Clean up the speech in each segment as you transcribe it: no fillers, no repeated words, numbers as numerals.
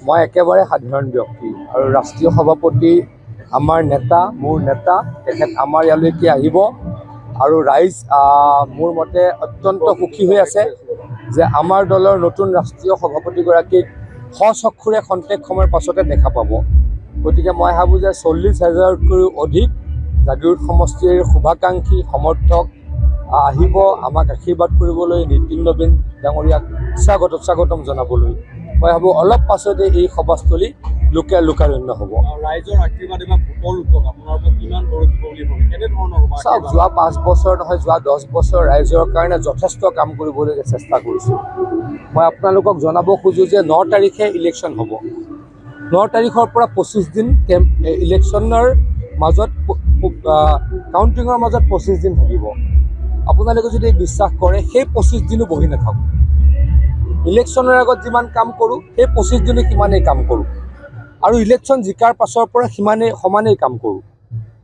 মই একেবাৰে সাধাৰণ ব্যক্তি আৰু ৰাষ্ট্ৰীয় সভাপতি আমাৰ নেতা, মোৰ নেতা, তেখেত আমাৰ ইয়ালৈকে আহিব আৰু ৰাইজ মোৰ মতে অত্যন্ত সুখী হৈ আছে যে আমাৰ দলৰ নতুন ৰাষ্ট্ৰীয় সভাপতিগৰাকীক সচক্ষুৰে খন্তেক সময়ৰ পাছতে দেখা পাব। গতিকে মই ভাবোঁ যে 40,000তকৈও অধিক জাগীৰোড সমষ্টিৰ শুভাকাংক্ষী সমৰ্থক আহিব আমাক আশীৰ্বাদ কৰিবলৈ, নীতিন নবীন ডাঙৰীয়াক স্বাগতম জনাবলৈ। মই ভাবোঁ অলপ পাছতে এই সভাস্থলী লোকাৰণ্য হ'ব। ৰাইজৰ আশীৰ্বাদ বা ভোটৰ ৰূপত আপোনালোকক কিমান গৌৰৱ বুলি ভাবে, কেনেধৰণৰ হ'ব? চাওক, যোৱা 5 বছৰ নহয়, যোৱা 10 বছৰ ৰাইজৰ কাৰণে যথেষ্ট কাম কৰিবলৈ চেষ্টা কৰিছোঁ। মই আপোনালোকক জনাব খোজোঁ যে 9 তাৰিখে ইলেকশ্যন হ'ব। 9 তাৰিখৰ পৰা 25 দিন ইলেকশ্যনৰ মাজত কাউণ্টিঙৰ মাজত 25 দিন থাকিব। আপোনালোকে যদি বিশ্বাস কৰে, সেই 25 দিনো বহি নাথাকোঁ। ইলেকশ্যনৰ আগত যিমান কাম কৰোঁ, সেই 25 দিনো সিমানেই কাম কৰোঁ আৰু ইলেকশ্যন জিকাৰ পাছৰ পৰা সমানেই কাম কৰোঁ।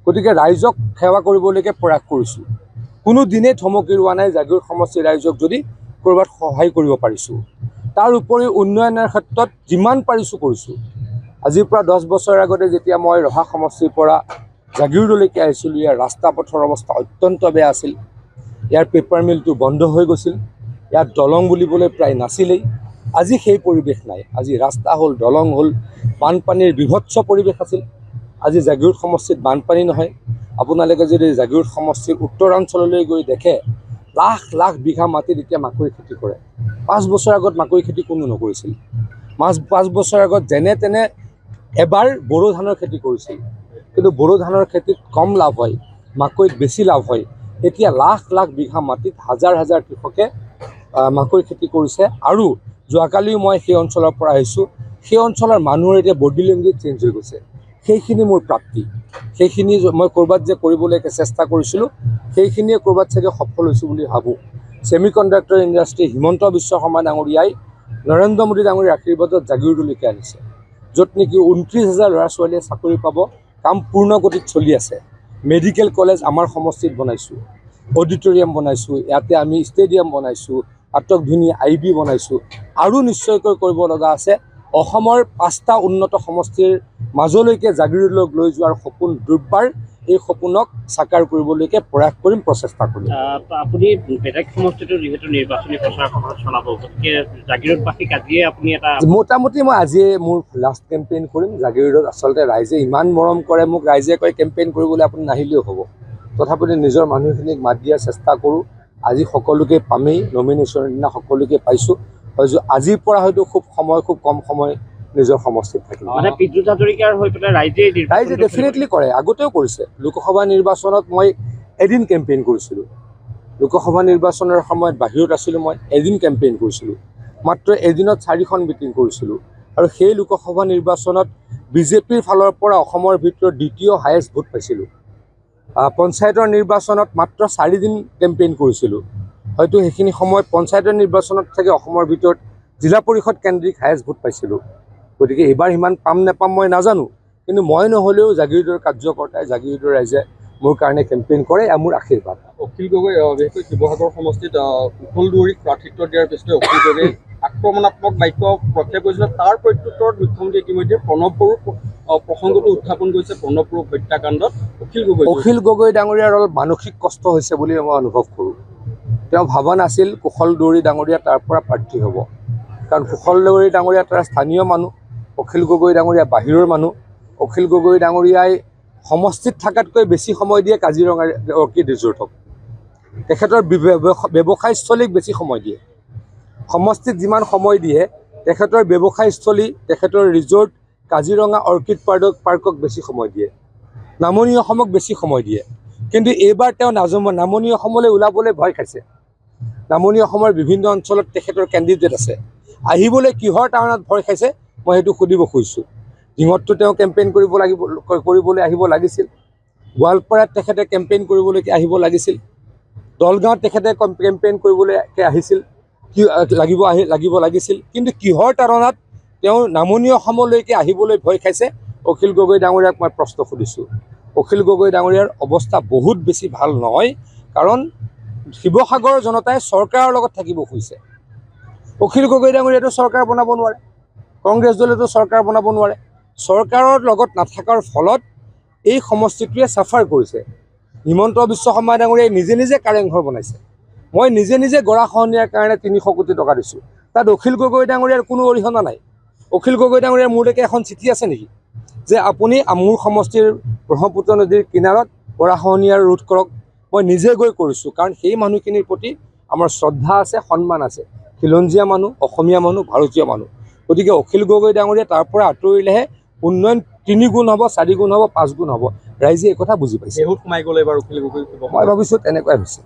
গতিকে ৰাইজক সেৱা কৰিবলৈকে প্ৰয়াস কৰিছোঁ। কোনো দিনেই থমকি ৰোৱা নাই জাগীৰোড সমষ্টিৰ ৰাইজক যদি ক'ৰবাত সহায় কৰিব পাৰিছোঁ। তাৰ উপৰিও উন্নয়নৰ ক্ষেত্ৰত যিমান পাৰিছোঁ কৰিছোঁ। আজিৰ পৰা 10 বছৰ আগতে যেতিয়া মই ৰহা সমষ্টিৰ পৰা জাগীৰোডলৈকে আহিছিলোঁ, ইয়াৰ ৰাস্তা পথৰ অৱস্থা অত্যন্ত বেয়া আছিল। ইয়াৰ পেপাৰ মিলটো বন্ধ হৈ গৈছিল। ইয়াত দলং বুলিবলৈ প্ৰায় নাছিলেই। আজি সেই পৰিৱেশ নাই। আজি ৰাস্তা হ'ল, দলং হ'ল, বানপানীৰ বিভৎস পৰিৱেশ আছিল। আজি জাগীৰোড সমষ্টিত বানপানী নহয়। আপোনালোকে যদি জাগীৰোড সমষ্টিৰ উত্তৰাঞ্চললৈ গৈ দেখে, লাখ লাখ বিঘা মাটিত এতিয়া মাকৈ খেতি কৰে। 5 বছৰ আগত মাকৈ খেতি কোনো নকৰিছিল। 5 বছৰ আগত যেনে তেনে এবাৰ বড়ো ধানৰ খেতি কৰিছিল, কিন্তু বড়ো ধানৰ খেতিত কম লাভ হয়, মাকৈত বেছি লাভ হয়। এতিয়া লাখ লাখ বিঘা মাটিত হাজাৰ হাজাৰ কৃষকে মাকৈ খেতি কৰিছে। আৰু যোৱাকালিও মই সেই অঞ্চলৰ পৰা আহিছোঁ। সেই অঞ্চলৰ মানুহৰ এতিয়া বডি লেংগুৱেজ চেঞ্জ হৈ গৈছে। সেইখিনি মোৰ প্ৰাপ্তি। সেইখিনি মই ক'ৰবাত যে কৰিবলৈকে চেষ্টা কৰিছিলোঁ, সেইখিনিয়ে ক'ৰবাত চাগে সফল হৈছোঁ বুলি ভাবোঁ। Semi conductor industry Himanta Biswa Sarma ডাঙৰীয়াই নৰেন্দ্ৰ মোদী ডাঙৰীয়াৰ আশীৰ্বাদত জাগীৰোডলৈকে আনিছে, য'ত নেকি 29,000 ল'ৰা ছোৱালীয়ে চাকৰি পাব। কাম পূৰ্ণ গতিত চলি আছে। মেডিকেল কলেজ আমাৰ সমষ্টিত বনাইছোঁ, অডিটৰিয়াম বনাইছোঁ, ইয়াতে আমি ষ্টেডিয়াম বনাইছোঁ, আটক ধুনীয়া IB বনাইছোঁ। আৰু নিশ্চয়কৈ কৰিব লগা আছে। অসমৰ 5টা উন্নত সমষ্টিৰ মাজলৈকে জাগীৰোডক লৈ যোৱাৰ সপোন দুৰ্বাৰ। এই সপোনক সাকাৰ কৰিবলৈকে প্ৰয়াস কৰিম, প্ৰচেষ্টা কৰিম। আপুনি বেলেগ সমষ্টিটো যিহেতু নিৰ্বাচনী প্ৰচাৰ চলাব, গতিকে জাগীৰোডবাসীক আজিয়ে আপুনি এটা মোটামুটি মই আজিয়ে মোৰ লাষ্ট কেম্পেইন কৰিম জাগীৰোডত। আচলতে ৰাইজে ইমান মৰম কৰে মোক, ৰাইজে কয় কেম্পেইন কৰিবলৈ আপুনি নাহিলেও হ'ব। তথাপিতো নিজৰ মানুহখিনিক মাত দিয়াৰ চেষ্টা কৰোঁ। আজি সকলোকে পামেই, নমিনেশ্যনৰ দিনা সকলোকে পাইছোঁ। আজিৰ পৰা হয়তো খুব কম সময় নিজৰ সমষ্টিত থাকিব। মানে বিদ্যুৎ হাজৰিকাৰ হৈ পেলাই ৰাইজে ডেফিনেটলি কৰে, আগতেও কৰিছে। লোকসভা নিৰ্বাচনত মই এদিন কেম্পেইন কৰিছিলোঁ। লোকসভা নিৰ্বাচনৰ সময়ত বাহিৰত আছিলোঁ, মই এদিন কেম্পেইন কৰিছিলোঁ। মাত্ৰ এদিনত 4খন মিটিং কৰিছিলোঁ। আৰু সেই লোকসভা নিৰ্বাচনত বিজেপিৰ ফালৰ পৰা অসমৰ ভিতৰত দ্বিতীয় হায়েষ্ট ভোট পাইছিলোঁ। পঞ্চায়তৰ নিৰ্বাচনত মাত্ৰ 4 দিন কেম্পেইন কৰিছিলোঁ। হয়তো সেইখিনি সময়ত পঞ্চায়তৰ নিৰ্বাচনত চাগে অসমৰ ভিতৰত জিলা পৰিষদ কেন্দ্ৰিক হায়েষ্ট ভোট পাইছিলোঁ। গতিকে এইবাৰ সিমান পাম নাপাম মই নাজানো, কিন্তু মই নহ'লেও জাগীৰোডৰ কাৰ্যকৰ্তাই, জাগীৰোডৰ ৰাইজে মোৰ কাৰণে কেম্পেইন কৰে। মোৰ আশীৰ্বাদ। অখিল গগৈ বিশেষকৈ শিৱসাগৰ সমষ্টিত কুশল দুৱৰীক প্ৰাৰ্থিত্ব দিয়াৰ পিছতে অখিল গগৈ আক্ৰমণাত্মক বাক্য প্ৰক্ষেপ কৰিছিল। তাৰ প্ৰত্যুত্তৰত মুখ্যমন্ত্ৰী ইতিমধ্যে প্ৰণৱ বড়োৰ প্ৰসংগটো উত্থাপন কৰিছে। প্ৰণৱ বড়ো হত্যাকাণ্ডত অখিল গগৈ ডাঙৰীয়াৰ অলপ মানসিক কষ্ট হৈছে বুলি মই অনুভৱ কৰোঁ। তেওঁ ভবা নাছিল কুশল দুৱৰী ডাঙৰীয়া তাৰ পৰা প্ৰাৰ্থী হ'ব, কাৰণ কুশল দুৱৰী ডাঙৰীয়া তাৰ স্থানীয় মানুহ, অখিল গগৈ ডাঙৰীয়া বাহিৰৰ মানুহ। অখিল গগৈ ডাঙৰীয়াই সমষ্টিত থকাতকৈ বেছি সময় দিয়ে কাজিৰঙাৰ অৰ্কিড ৰিজৰ্টক। তেখেতৰ ব্যৱসায়স্থলীক বেছি সময় দিয়ে। সমষ্টিত যিমান সময় দিয়ে, তেখেতৰ ব্যৱসায়স্থলী, তেখেতৰ ৰিজৰ্ট, কাজিৰঙা অৰ্কিড পাৰ্কক বেছি সময় দিয়ে। নামনি অসমক বেছি সময় দিয়ে। কিন্তু এইবাৰ তেওঁ নামনি অসমলৈ ওলাবলৈ ভয় খাইছে। নামনি অসমৰ বিভিন্ন অঞ্চলত তেখেতৰ কেণ্ডিডেট আছে। আহিবলৈ কিহৰ কাৰণত ভয় খাইছে মই সেইটো সুধিব খুজিছোঁ। ডিঙতটো তেওঁ কেম্পেইন কৰিবলৈ আহিব লাগিছিল। গোৱালপাৰাত তেখেতে কেম্পেইন কৰিবলৈকে আহিব লাগিছিল। দলগাঁৱত তেখেতে কেম্পেইন কৰিবলৈকে লাগিব লাগিছিল। কিন্তু কিহৰ কাৰণত তেওঁ নামনি অসমলৈকে আহিবলৈ ভয় খাইছে, অখিল গগৈ ডাঙৰীয়াক মই প্ৰশ্ন সুধিছোঁ। অখিল গগৈ ডাঙৰীয়াৰ অৱস্থা বহুত বেছি ভাল নহয়, কাৰণ শিৱসাগৰৰ জনতাই চৰকাৰৰ লগত থাকিব খুজিছে। অখিল গগৈ ডাঙৰীয়াটো চৰকাৰ বনাব নোৱাৰে। কংগ্ৰেছ দলেতো চৰকাৰ বনাব নোৱাৰে। চৰকাৰৰ লগত নাথাকাৰ ফলত এই সমষ্টিটোৱে চাফাৰ কৰিছে। হিমন্ত বিশ্ব শৰ্মা ডাঙৰীয়াই নিজে নিজে কাৰেংঘৰ বনাইছে। মই নিজে নিজে গৰাখহনীয়াৰ কাৰণে 300 কোটি টকা দিছোঁ। তাত অখিল গগৈ ডাঙৰীয়াৰ কোনো অৰিহণা নাই। অখিল গগৈ ডাঙৰীয়াৰ মোৰলৈকে এখন চিঠি আছে নেকি যে আপুনি মোৰ সমষ্টিৰ ব্ৰহ্মপুত্ৰ নদীৰ কিনাৰত গৰাখহনীয়া ৰোধ কৰক? মই নিজে গৈ কৰিছোঁ, কাৰণ সেই মানুহখিনিৰ প্ৰতি আমাৰ শ্ৰদ্ধা আছে, সন্মান আছে। খিলঞ্জীয়া মানুহ, অসমীয়া মানুহ, ভাৰতীয় মানুহ। গতিকে অখিল গগৈ ডাঙৰীয়া তাৰ পৰা আঁতৰিলেহে উন্নয়ন 3 গুণ হ'ব, 4 গুণ হ'ব, 5 গুণ হ'ব। ৰাইজে এই কথা বুজি পাইছে। বিহুত সোমাই গ'লে এবাৰ অখিল গগৈ মই ভাবিছোঁ তেনেকুৱাই হৈছে।